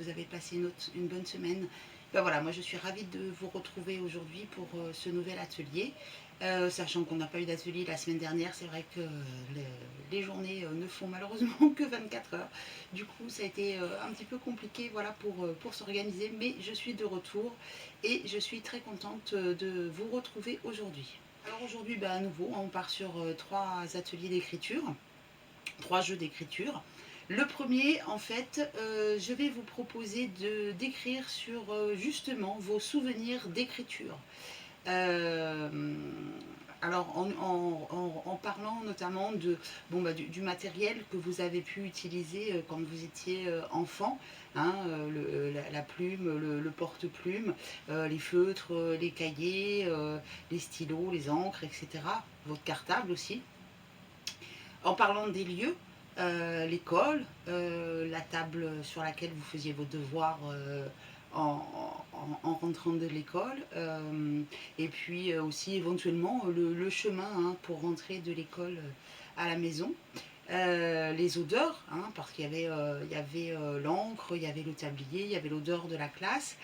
vous avez passé une bonne semaine. Ben voilà, moi je suis ravie de vous retrouver aujourd'hui pour ce nouvel atelier. Sachant qu'on n'a pas eu d'atelier la semaine dernière, c'est vrai que les journées ne font malheureusement que 24 heures. Du coup, ça a été un petit peu compliqué voilà, pour s'organiser, mais je suis de retour et je suis très contente de vous retrouver aujourd'hui. Alors aujourd'hui, à nouveau, on part sur 3 ateliers d'écriture, 3 jeux d'écriture. Le premier, en fait, je vais vous proposer d'écrire sur justement vos souvenirs d'écriture. Euh, alors en parlant notamment du matériel que vous avez pu utiliser quand vous étiez enfant, hein, la plume, le porte-plume, les feutres, les cahiers, les stylos, les encres, etc. Votre cartable aussi. En parlant des lieux, l'école, la table sur laquelle vous faisiez vos devoirs en rentrant de l'école, et puis aussi éventuellement le chemin hein, pour rentrer de l'école à la maison. Les odeurs, hein, parce qu'il y avait l'encre, il y avait le tablier, il y avait l'odeur de la classe.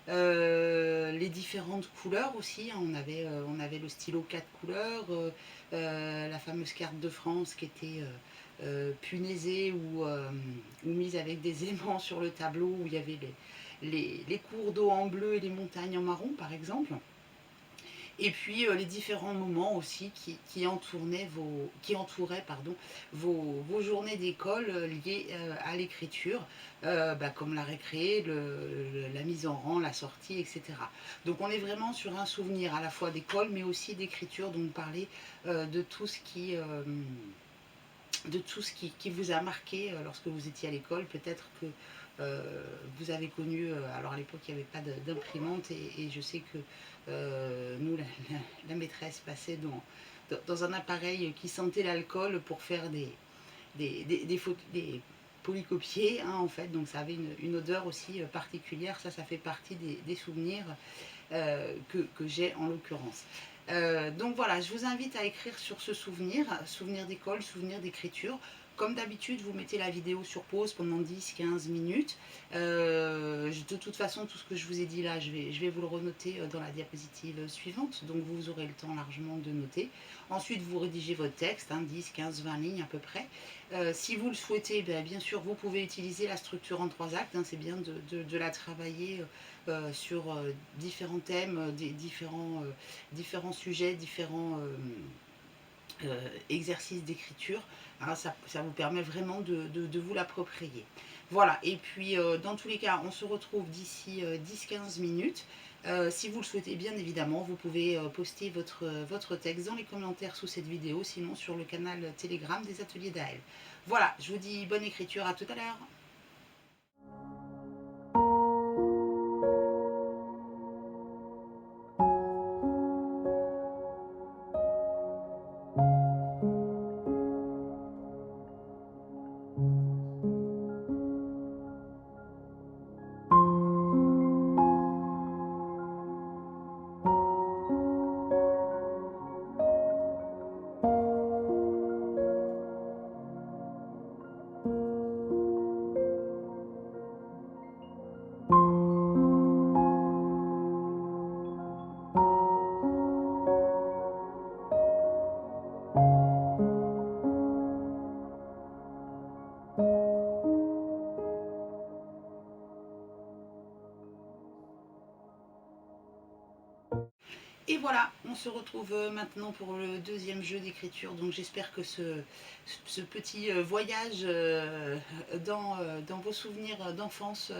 Les différentes couleurs aussi, hein. On avait le stylo 4 couleurs, la fameuse carte de France qui était punaisée ou mise avec des aimants sur le tableau, où il y avait les cours d'eau en bleu et les montagnes en marron par exemple. Et puis les différents moments aussi qui entouraient vos journées d'école liées à l'écriture, comme la récré, la mise en rang, la sortie, etc. Donc on est vraiment sur un souvenir à la fois d'école mais aussi d'écriture, donc parler de tout ce qui vous a marqué lorsque vous étiez à l'école. Peut-être que vous avez connu, alors à l'époque il n'y avait pas d'imprimante et je sais que nous, la maîtresse passait dans un appareil qui sentait l'alcool pour faire des polycopiés, hein, en fait. Donc ça avait une odeur aussi particulière. Ça fait partie des souvenirs que j'ai en l'occurrence. Donc voilà, je vous invite à écrire sur ce souvenir d'école, souvenir d'écriture. Comme d'habitude, vous mettez la vidéo sur pause pendant 10-15 minutes. De toute façon, tout ce que je vous ai dit là, je vais vous le renoter dans la diapositive suivante. Donc vous aurez le temps largement de noter. Ensuite, vous rédigez votre texte, hein, 10, 15, 20 lignes à peu près. Si vous le souhaitez, bien sûr, vous pouvez utiliser la structure en 3 actes. Hein, c'est bien de la travailler sur différents thèmes, différents sujets, différents exercices d'écriture. Hein, ça vous permet vraiment de vous l'approprier. Voilà, et puis dans tous les cas, on se retrouve d'ici 10-15 minutes. Si vous le souhaitez, bien évidemment, vous pouvez poster votre texte dans les commentaires sous cette vidéo, sinon sur le canal Telegram des ateliers d'Aël. Voilà, je vous dis bonne écriture, à tout à l'heure. Et voilà, on se retrouve maintenant pour le deuxième jeu d'écriture. Donc j'espère que ce petit voyage dans vos souvenirs d'enfance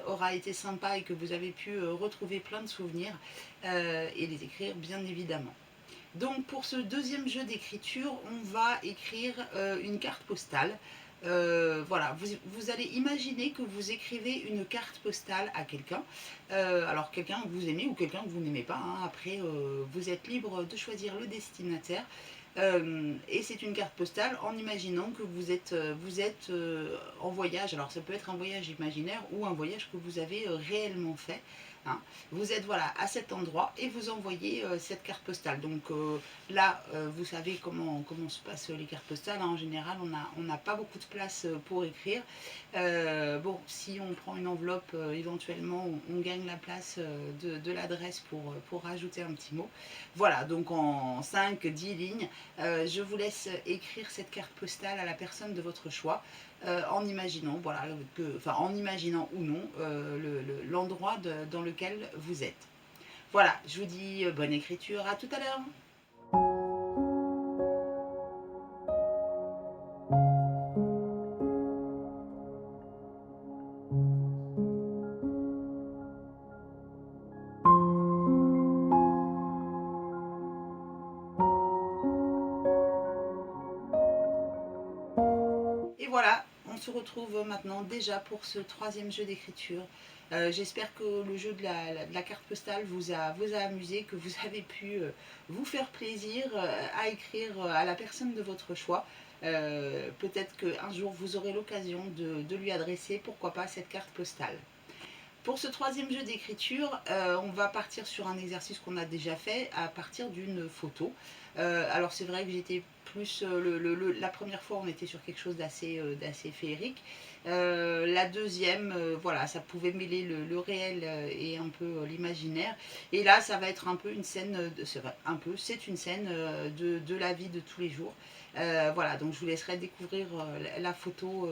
aura été sympa et que vous avez pu retrouver plein de souvenirs et les écrire bien évidemment. Donc pour ce deuxième jeu d'écriture, on va écrire une carte postale. Voilà, vous allez imaginer que vous écrivez une carte postale à quelqu'un. Alors quelqu'un que vous aimez ou quelqu'un que vous n'aimez pas. Hein. Après, vous êtes libre de choisir le destinataire. Et c'est une carte postale en imaginant que vous êtes en voyage. Alors ça peut être un voyage imaginaire ou un voyage que vous avez réellement fait. hein. Vous êtes voilà à cet endroit et vous envoyez cette carte postale. Donc là, vous savez comment se passent les cartes postales, hein. En général, on n'a pas beaucoup de place pour écrire. Bon, si on prend une enveloppe, éventuellement, on gagne la place de l'adresse pour rajouter un petit mot. Voilà, donc en 5-10 lignes, je vous laisse écrire cette carte postale à la personne de votre choix. En imaginant, voilà, enfin en imaginant ou non l'endroit dans lequel vous êtes. Voilà, je vous dis bonne écriture, à tout à l'heure. Et voilà, on se retrouve maintenant déjà pour ce troisième jeu d'écriture. J'espère que le jeu de la carte postale vous a amusé, que vous avez pu vous faire plaisir à écrire à la personne de votre choix. Peut-être qu'un jour vous aurez l'occasion de lui adresser, pourquoi pas, cette carte postale. Pour ce troisième jeu d'écriture, on va partir sur un exercice qu'on a déjà fait à partir d'une photo. Alors c'est vrai que j'étais plus... la première fois, on était sur quelque chose d'assez féerique. La deuxième, voilà, ça pouvait mêler le réel et un peu l'imaginaire. Et là, ça va être un peu une scène, c'est une scène de la vie de tous les jours. Voilà, donc je vous laisserai découvrir la photo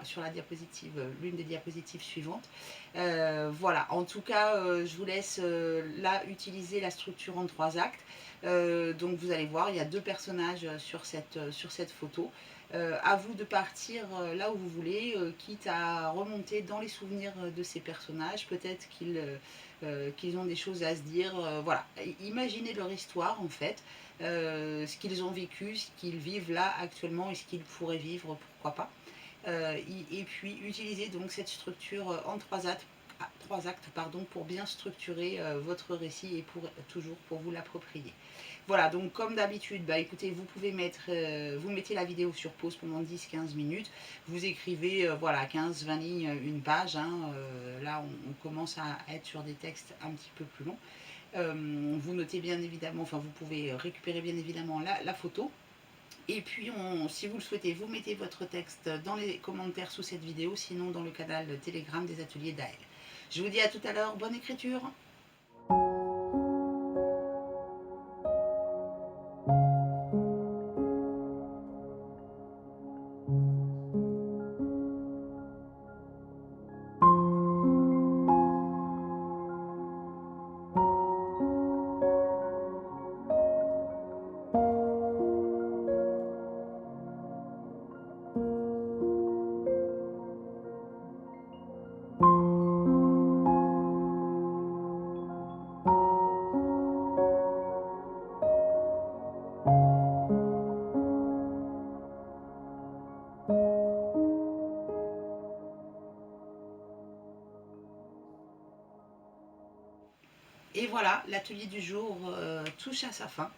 sur la diapositive, l'une des diapositives suivantes. Voilà, en tout cas, je vous laisse là utiliser la structure en 3 actes. Donc vous allez voir, il y a 2 personnages sur cette photo. À vous de partir là où vous voulez, quitte à remonter dans les souvenirs de ces personnages. Peut-être qu'ils ont des choses à se dire. Voilà, imaginez leur histoire en fait, ce qu'ils ont vécu, ce qu'ils vivent là actuellement et ce qu'ils pourraient vivre, pourquoi pas. Et puis utiliser donc cette structure en 3 actes pardon, pour bien structurer votre récit et toujours pour vous l'approprier. Voilà, donc comme d'habitude, bah, écoutez, vous pouvez vous mettez la vidéo sur pause pendant 10-15 minutes, vous écrivez voilà 15-20 lignes, une page, hein, là on commence à être sur des textes un petit peu plus longs. Vous notez bien évidemment, enfin vous pouvez récupérer bien évidemment la photo. Et puis, si vous le souhaitez, vous mettez votre texte dans les commentaires sous cette vidéo, sinon dans le canal Telegram des ateliers d'Aël. Je vous dis à tout à l'heure, bonne écriture. Et voilà, l'atelier du jour touche à sa fin.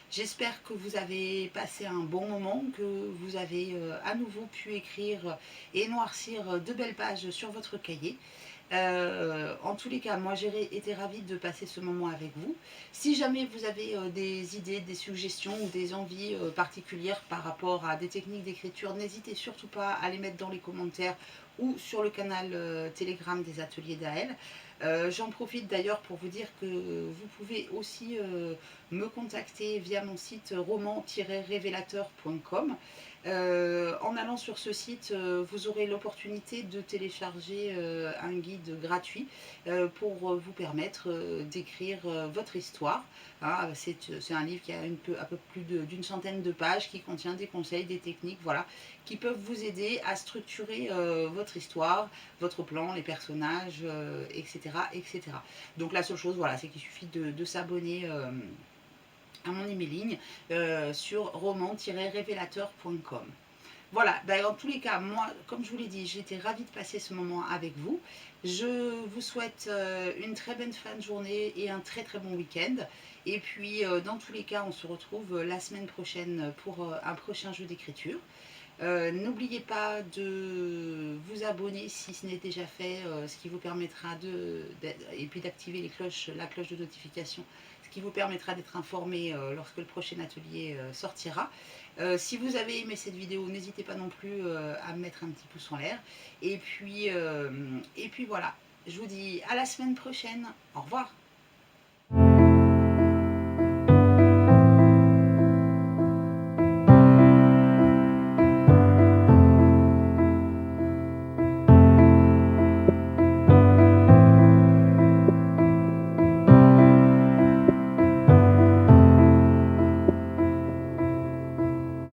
J'espère que vous avez passé un bon moment, que vous avez à nouveau pu écrire et noircir de belles pages sur votre cahier. En tous les cas, moi j'ai été ravie de passer ce moment avec vous. Si jamais vous avez des idées, des suggestions ou des envies particulières par rapport à des techniques d'écriture, n'hésitez surtout pas à les mettre dans les commentaires ou sur le canal Telegram des ateliers d'Aël. J'en profite d'ailleurs pour vous dire que vous pouvez aussi me contacter via mon site roman-révélateur.com. En allant sur ce site, vous aurez l'opportunité de télécharger un guide gratuit pour vous permettre d'écrire votre histoire. Hein, c'est un livre qui a un peu plus d'une centaine de pages, qui contient des conseils, des techniques, voilà, qui peuvent vous aider à structurer votre histoire, votre plan, les personnages, etc., etc. Donc la seule chose, voilà, c'est qu'il suffit de s'abonner à mon emailing sur roman-révélateur.com. Voilà, ben, en tous les cas, moi, comme je vous l'ai dit, j'étais ravie de passer ce moment avec vous. Je vous souhaite une très bonne fin de journée et un très très bon week-end. Et puis, dans tous les cas, on se retrouve la semaine prochaine pour un prochain jeu d'écriture. N'oubliez pas de vous abonner si ce n'est déjà fait, ce qui vous permettra et puis d'activer la cloche de notification, ce qui vous permettra d'être informé lorsque le prochain atelier sortira. Si vous avez aimé cette vidéo, n'hésitez pas non plus à mettre un petit pouce en l'air. Et puis voilà, je vous dis à la semaine prochaine. Au revoir.